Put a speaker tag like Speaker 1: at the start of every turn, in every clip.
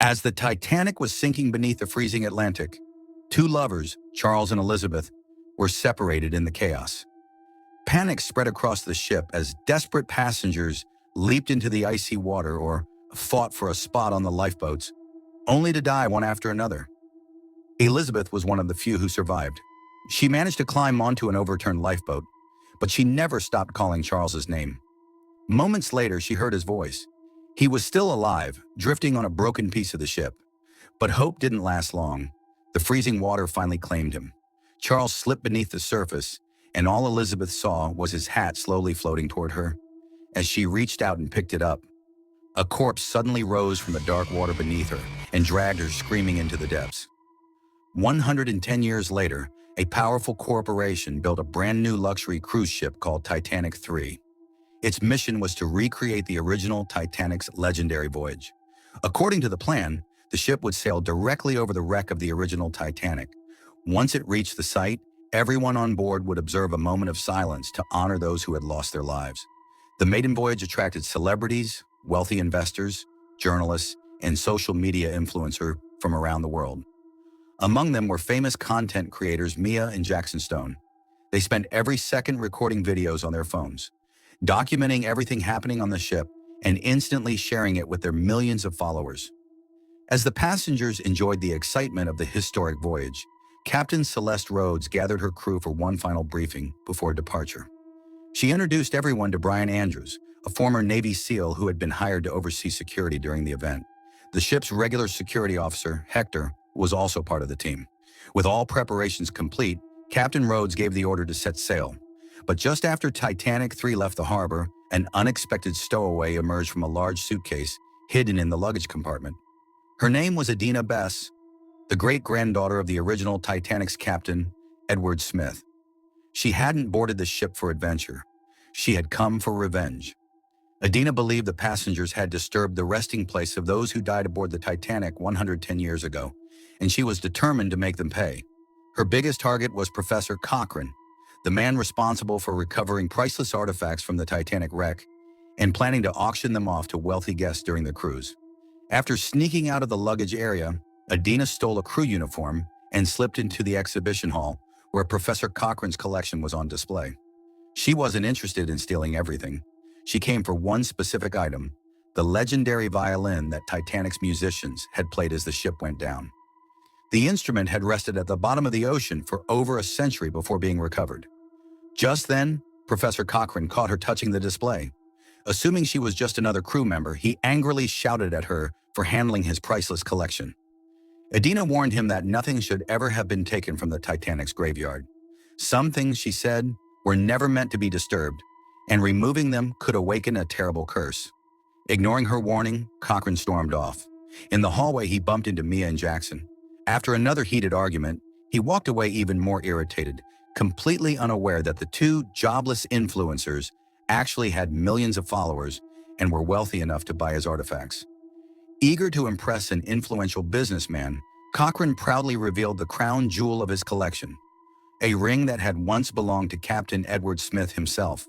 Speaker 1: As the Titanic was sinking beneath the freezing Atlantic, two lovers, Charles and Elizabeth, were separated in the chaos. Panic spread across the ship as desperate passengers leaped into the icy water or fought for a spot on the lifeboats, only to die one after another. Elizabeth was one of the few who survived. She managed to climb onto an overturned lifeboat, but she never stopped calling Charles's name. Moments later, she heard his voice. He was still alive, drifting on a broken piece of the ship. But hope didn't last long. The freezing water finally claimed him. Charles slipped beneath the surface, and all Elizabeth saw was his hat slowly floating toward her. As she reached out and picked it up, a corpse suddenly rose from the dark water beneath her and dragged her screaming into the depths. 110 years later, a powerful corporation built a brand new luxury cruise ship called Titanic 3. Its mission was to recreate the original Titanic's legendary voyage. According to the plan, the ship would sail directly over the wreck of the original Titanic. Once it reached the site, everyone on board would observe a moment of silence to honor those who had lost their lives. The maiden voyage attracted celebrities, wealthy investors, journalists, and social media influencers from around the world. Among them were famous content creators Mia and Jackson Stone. They spent every second recording videos on their phones, documenting everything happening on the ship and instantly sharing it with their millions of followers. As the passengers enjoyed the excitement of the historic voyage, Captain Celeste Rhodes gathered her crew for one final briefing before departure. She introduced everyone to Brian Andrews, a former Navy SEAL who had been hired to oversee security during the event. The ship's regular security officer, Hector, was also part of the team. With all preparations complete, Captain Rhodes gave the order to set sail. But just after Titanic 3 left the harbor, an unexpected stowaway emerged from a large suitcase hidden in the luggage compartment. Her name was Adina Bess, the great-granddaughter of the original Titanic's captain, Edward Smith. She hadn't boarded the ship for adventure. She had come for revenge. Adina believed the passengers had disturbed the resting place of those who died aboard the Titanic 110 years ago, and she was determined to make them pay. Her biggest target was Professor Cochrane, the man responsible for recovering priceless artifacts from the Titanic wreck and planning to auction them off to wealthy guests during the cruise. After sneaking out of the luggage area, Adina stole a crew uniform and slipped into the exhibition hall where Professor Cochrane's collection was on display. She wasn't interested in stealing everything. She came for one specific item, the legendary violin that Titanic's musicians had played as the ship went down. The instrument had rested at the bottom of the ocean for over a century before being recovered. Just then, Professor Cochrane caught her touching the display. Assuming she was just another crew member, he angrily shouted at her for handling his priceless collection. Adina warned him that nothing should ever have been taken from the Titanic's graveyard. Some things, she said, were never meant to be disturbed, and removing them could awaken a terrible curse. Ignoring her warning, Cochrane stormed off. In the hallway, he bumped into Mia and Jackson. After another heated argument, he walked away even more irritated, completely unaware that the two jobless influencers actually had millions of followers and were wealthy enough to buy his artifacts. Eager to impress an influential businessman, Cochrane proudly revealed the crown jewel of his collection, a ring that had once belonged to Captain Edward Smith himself.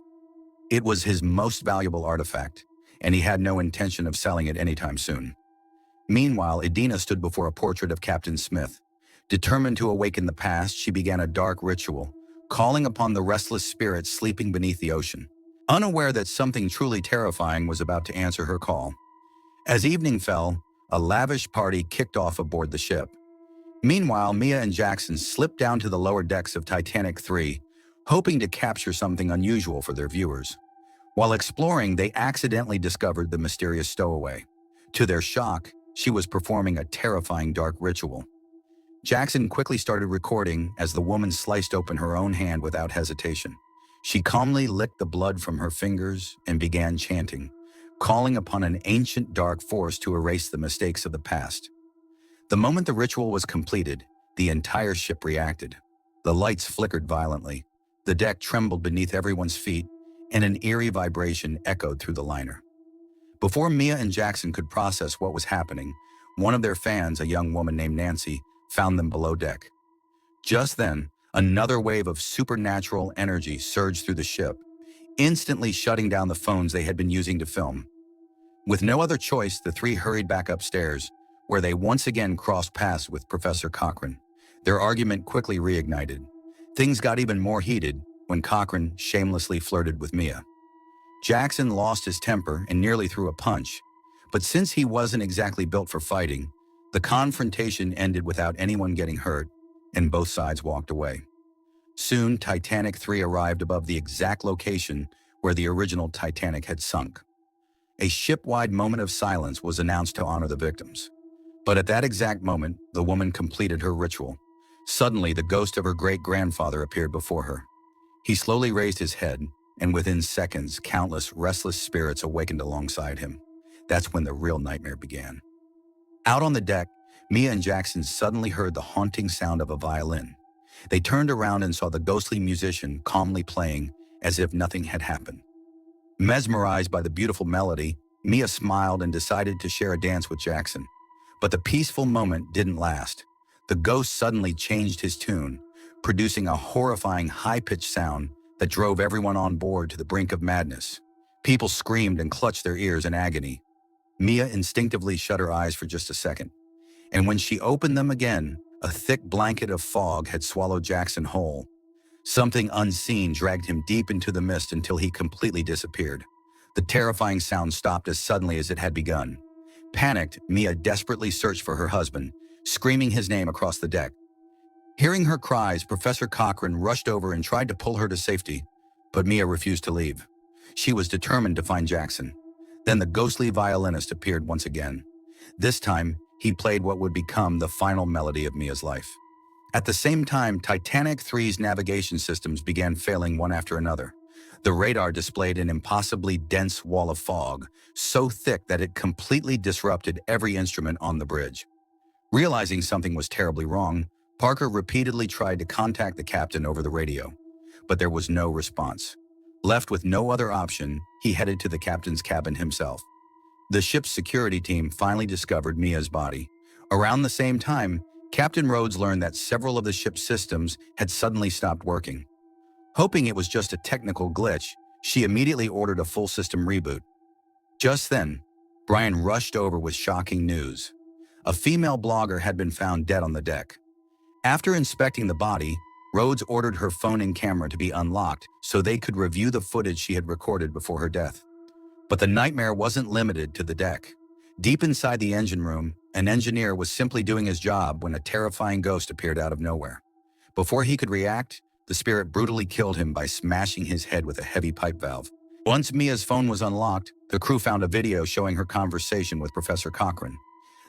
Speaker 1: It was his most valuable artifact, and he had no intention of selling it anytime soon. Meanwhile, Adina stood before a portrait of Captain Smith. Determined to awaken the past, she began a dark ritual, calling upon the restless spirits sleeping beneath the ocean, unaware that something truly terrifying was about to answer her call. As evening fell, a lavish party kicked off aboard the ship. Meanwhile, Mia and Jackson slipped down to the lower decks of Titanic 3, hoping to capture something unusual for their viewers. While exploring, they accidentally discovered the mysterious stowaway. To their shock, she was performing a terrifying dark ritual. Jackson quickly started recording as the woman sliced open her own hand without hesitation. She calmly licked the blood from her fingers and began chanting, calling upon an ancient dark force to erase the mistakes of the past. The moment the ritual was completed, the entire ship reacted. The lights flickered violently, the deck trembled beneath everyone's feet, and an eerie vibration echoed through the liner. Before Mia and Jackson could process what was happening, one of their fans, a young woman named Nancy, found them below deck. Just then, another wave of supernatural energy surged through the ship, instantly shutting down the phones they had been using to film. With no other choice, the three hurried back upstairs, where they once again crossed paths with Professor Cochrane. Their argument quickly reignited. Things got even more heated when Cochrane shamelessly flirted with Mia. Jackson lost his temper and nearly threw a punch, but since he wasn't exactly built for fighting, the confrontation ended without anyone getting hurt, and both sides walked away. Soon, Titanic 3 arrived above the exact location where the original Titanic had sunk. A ship-wide moment of silence was announced to honor the victims. But at that exact moment, the woman completed her ritual. Suddenly, the ghost of her great-grandfather appeared before her. He slowly raised his head, and within seconds, countless restless spirits awakened alongside him. That's when the real nightmare began. Out on the deck, Mia and Jackson suddenly heard the haunting sound of a violin. They turned around and saw the ghostly musician calmly playing as if nothing had happened. Mesmerized by the beautiful melody, Mia smiled and decided to share a dance with Jackson. But the peaceful moment didn't last. The ghost suddenly changed his tune, producing a horrifying high-pitched sound that drove everyone on board to the brink of madness. People screamed and clutched their ears in agony. Mia instinctively shut her eyes for just a second, and when she opened them again, a thick blanket of fog had swallowed Jackson whole. Something unseen dragged him deep into the mist until he completely disappeared. The terrifying sound stopped as suddenly as it had begun. Panicked, Mia desperately searched for her husband, screaming his name across the deck. Hearing her cries, Professor Cochrane rushed over and tried to pull her to safety, but Mia refused to leave. She was determined to find Jackson. Then the ghostly violinist appeared once again. This time, he played what would become the final melody of Mia's life. At the same time, Titanic 3's navigation systems began failing one after another. The radar displayed an impossibly dense wall of fog, so thick that it completely disrupted every instrument on the bridge. Realizing something was terribly wrong, Parker repeatedly tried to contact the captain over the radio, but there was no response. Left with no other option, he headed to the captain's cabin himself. The ship's security team finally discovered Mia's body. Around the same time, Captain Rhodes learned that several of the ship's systems had suddenly stopped working. Hoping it was just a technical glitch, she immediately ordered a full system reboot. Just then, Brian rushed over with shocking news. A female blogger had been found dead on the deck. After inspecting the body, Rhodes ordered her phone and camera to be unlocked so they could review the footage she had recorded before her death. But the nightmare wasn't limited to the deck. Deep inside the engine room, an engineer was simply doing his job when a terrifying ghost appeared out of nowhere. Before he could react, the spirit brutally killed him by smashing his head with a heavy pipe valve. Once Mia's phone was unlocked, the crew found a video showing her conversation with Professor Cochrane.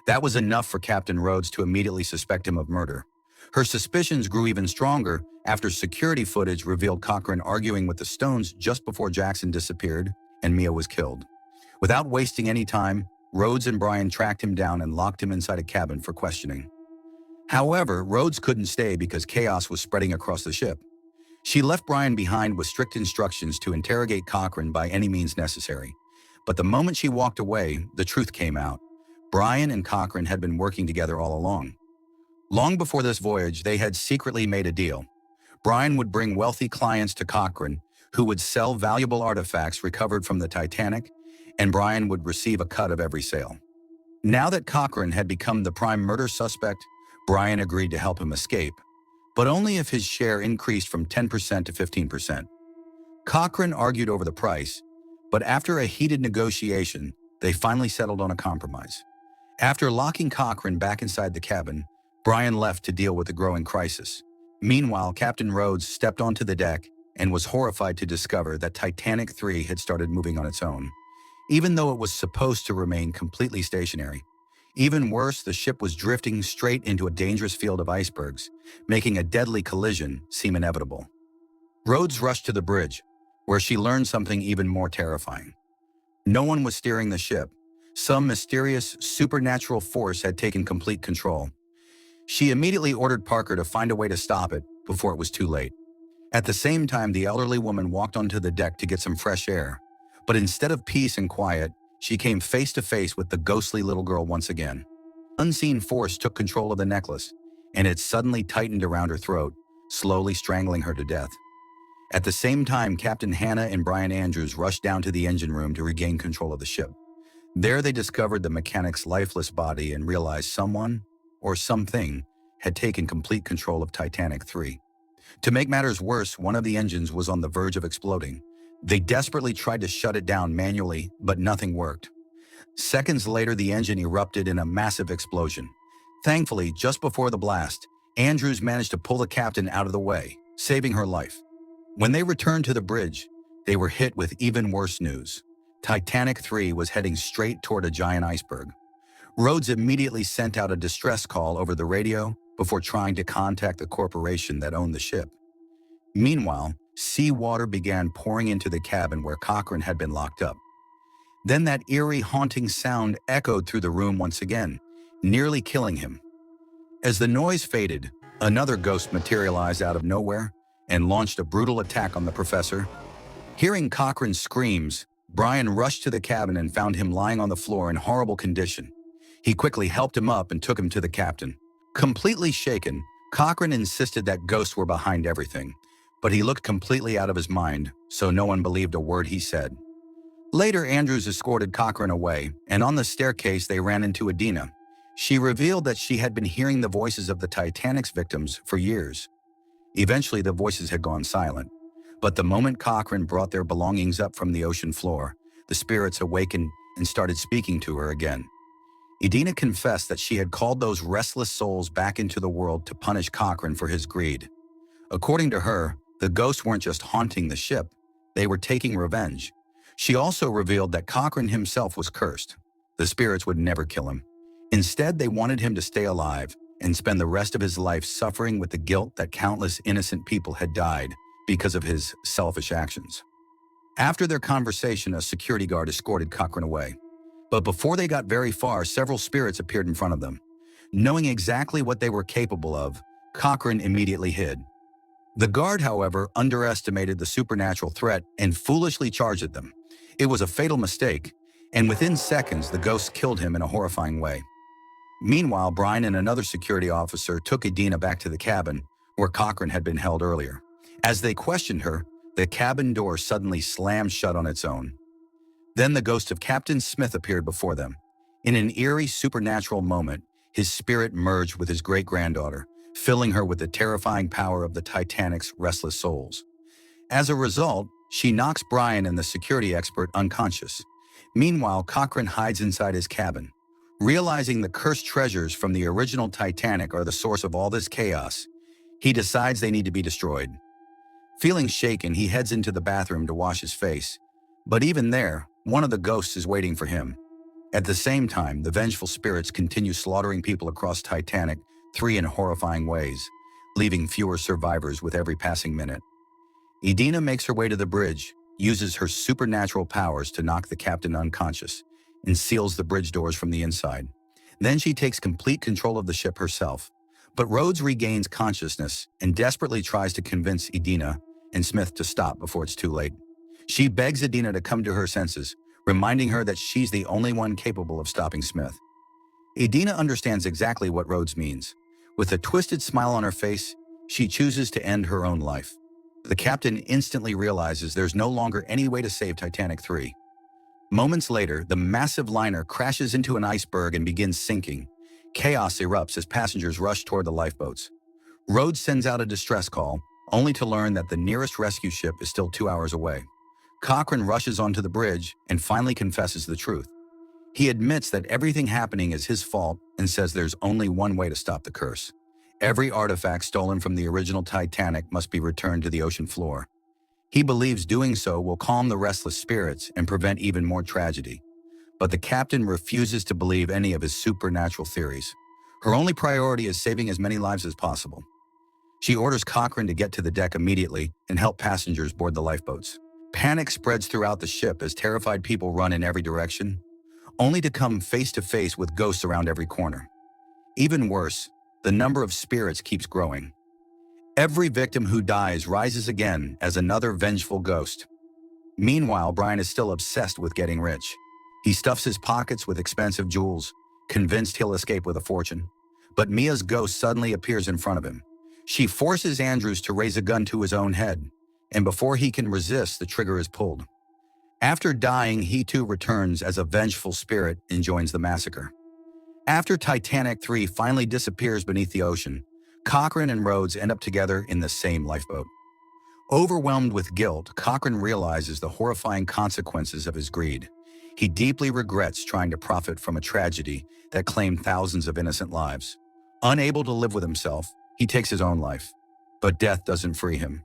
Speaker 1: That was enough for Captain Rhodes to immediately suspect him of murder. Her suspicions grew even stronger after security footage revealed Cochrane arguing with the Stones just before Jackson disappeared and Mia was killed. Without wasting any time, Rhodes and Brian tracked him down and locked him inside a cabin for questioning. However, Rhodes couldn't stay because chaos was spreading across the ship. She left Brian behind with strict instructions to interrogate Cochrane by any means necessary. But the moment she walked away, the truth came out. Brian and Cochrane had been working together all along. Long before this voyage, they had secretly made a deal. Brian would bring wealthy clients to Cochrane, who would sell valuable artifacts recovered from the Titanic, and Brian would receive a cut of every sale. Now that Cochrane had become the prime murder suspect, Brian agreed to help him escape, but only if his share increased from 10% to 15%. Cochrane argued over the price, but after a heated negotiation, they finally settled on a compromise. After locking Cochrane back inside the cabin, Brian left to deal with the growing crisis. Meanwhile, Captain Rhodes stepped onto the deck and was horrified to discover that Titanic 3 had started moving on its own, even though it was supposed to remain completely stationary. Even worse, the ship was drifting straight into a dangerous field of icebergs, making a deadly collision seem inevitable. Rhodes rushed to the bridge, where she learned something even more terrifying. No one was steering the ship. Some mysterious, supernatural force had taken complete control. She immediately ordered Parker to find a way to stop it before it was too late. At the same time, the elderly woman walked onto the deck to get some fresh air. But instead of peace and quiet, she came face to face with the ghostly little girl once again. Unseen force took control of the necklace, and it suddenly tightened around her throat, slowly strangling her to death. At the same time, Captain Hannah and Brian Andrews rushed down to the engine room to regain control of the ship. There they discovered the mechanic's lifeless body and realized someone, or something, had taken complete control of Titanic 3. To make matters worse, one of the engines was on the verge of exploding. They desperately tried to shut it down manually, but nothing worked. Seconds later, the engine erupted in a massive explosion. Thankfully, just before the blast, Andrews managed to pull the captain out of the way, saving her life. When they returned to the bridge, they were hit with even worse news. Titanic 3 was heading straight toward a giant iceberg. Rhodes immediately sent out a distress call over the radio before trying to contact the corporation that owned the ship. Meanwhile, seawater began pouring into the cabin where Cochrane had been locked up. Then that eerie, haunting sound echoed through the room once again, nearly killing him. As the noise faded, another ghost materialized out of nowhere and launched a brutal attack on the professor. Hearing Cochrane's screams, Brian rushed to the cabin and found him lying on the floor in horrible condition. He quickly helped him up and took him to the captain. Completely shaken, Cochrane insisted that ghosts were behind everything, but he looked completely out of his mind, so no one believed a word he said. Later, Andrews escorted Cochrane away, and on the staircase they ran into Adina. She revealed that she had been hearing the voices of the Titanic's victims for years. Eventually, the voices had gone silent, but the moment Cochrane brought their belongings up from the ocean floor, the spirits awakened and started speaking to her again. Adina confessed that she had called those restless souls back into the world to punish Cochrane for his greed. According to her, the ghosts weren't just haunting the ship, they were taking revenge. She also revealed that Cochrane himself was cursed. The spirits would never kill him. Instead, they wanted him to stay alive and spend the rest of his life suffering with the guilt that countless innocent people had died because of his selfish actions. After their conversation, a security guard escorted Cochrane away. But before they got very far, several spirits appeared in front of them. Knowing exactly what they were capable of, Cochrane immediately hid. The guard, however, underestimated the supernatural threat and foolishly charged at them. It was a fatal mistake, and within seconds, the ghosts killed him in a horrifying way. Meanwhile, Brian and another security officer took Adina back to the cabin, where Cochrane had been held earlier. As they questioned her, the cabin door suddenly slammed shut on its own. Then the ghost of Captain Smith appeared before them. In an eerie supernatural moment, his spirit merged with his great-granddaughter, filling her with the terrifying power of the Titanic's restless souls. As a result, she knocks Brian and the security expert unconscious. Meanwhile, Cochrane hides inside his cabin. Realizing the cursed treasures from the original Titanic are the source of all this chaos, he decides they need to be destroyed. Feeling shaken, he heads into the bathroom to wash his face. But even there, one of the ghosts is waiting for him. At the same time, the vengeful spirits continue slaughtering people across Titanic 3 in horrifying ways, leaving fewer survivors with every passing minute. Adina makes her way to the bridge, uses her supernatural powers to knock the captain unconscious, and seals the bridge doors from the inside. Then she takes complete control of the ship herself. But Rhodes regains consciousness and desperately tries to convince Adina and Smith to stop before it's too late. She begs Adina to come to her senses, reminding her that she's the only one capable of stopping Smith. Adina understands exactly what Rhodes means. With a twisted smile on her face, she chooses to end her own life. The captain instantly realizes there's no longer any way to save Titanic 3. Moments later, the massive liner crashes into an iceberg and begins sinking. Chaos erupts as passengers rush toward the lifeboats. Rhodes sends out a distress call, only to learn that the nearest rescue ship is still 2 hours away. Cochrane rushes onto the bridge and finally confesses the truth. He admits that everything happening is his fault and says there's only one way to stop the curse. Every artifact stolen from the original Titanic must be returned to the ocean floor. He believes doing so will calm the restless spirits and prevent even more tragedy. But the captain refuses to believe any of his supernatural theories. Her only priority is saving as many lives as possible. She orders Cochrane to get to the deck immediately and help passengers board the lifeboats. Panic spreads throughout the ship as terrified people run in every direction, only to come face to face with ghosts around every corner. Even worse, the number of spirits keeps growing. Every victim who dies rises again as another vengeful ghost. Meanwhile, Brian is still obsessed with getting rich. He stuffs his pockets with expensive jewels, convinced he'll escape with a fortune. But Mia's ghost suddenly appears in front of him. She forces Andrews to raise a gun to his own head, and before he can resist, the trigger is pulled. After dying, he too returns as a vengeful spirit and joins the massacre. After Titanic 3 finally disappears beneath the ocean, Cochrane and Rhodes end up together in the same lifeboat. Overwhelmed with guilt, Cochrane realizes the horrifying consequences of his greed. He deeply regrets trying to profit from a tragedy that claimed thousands of innocent lives. Unable to live with himself, he takes his own life. But death doesn't free him.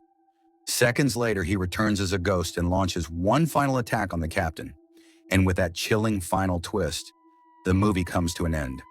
Speaker 1: Seconds later, he returns as a ghost and launches one final attack on the captain. And with that chilling final twist, the movie comes to an end.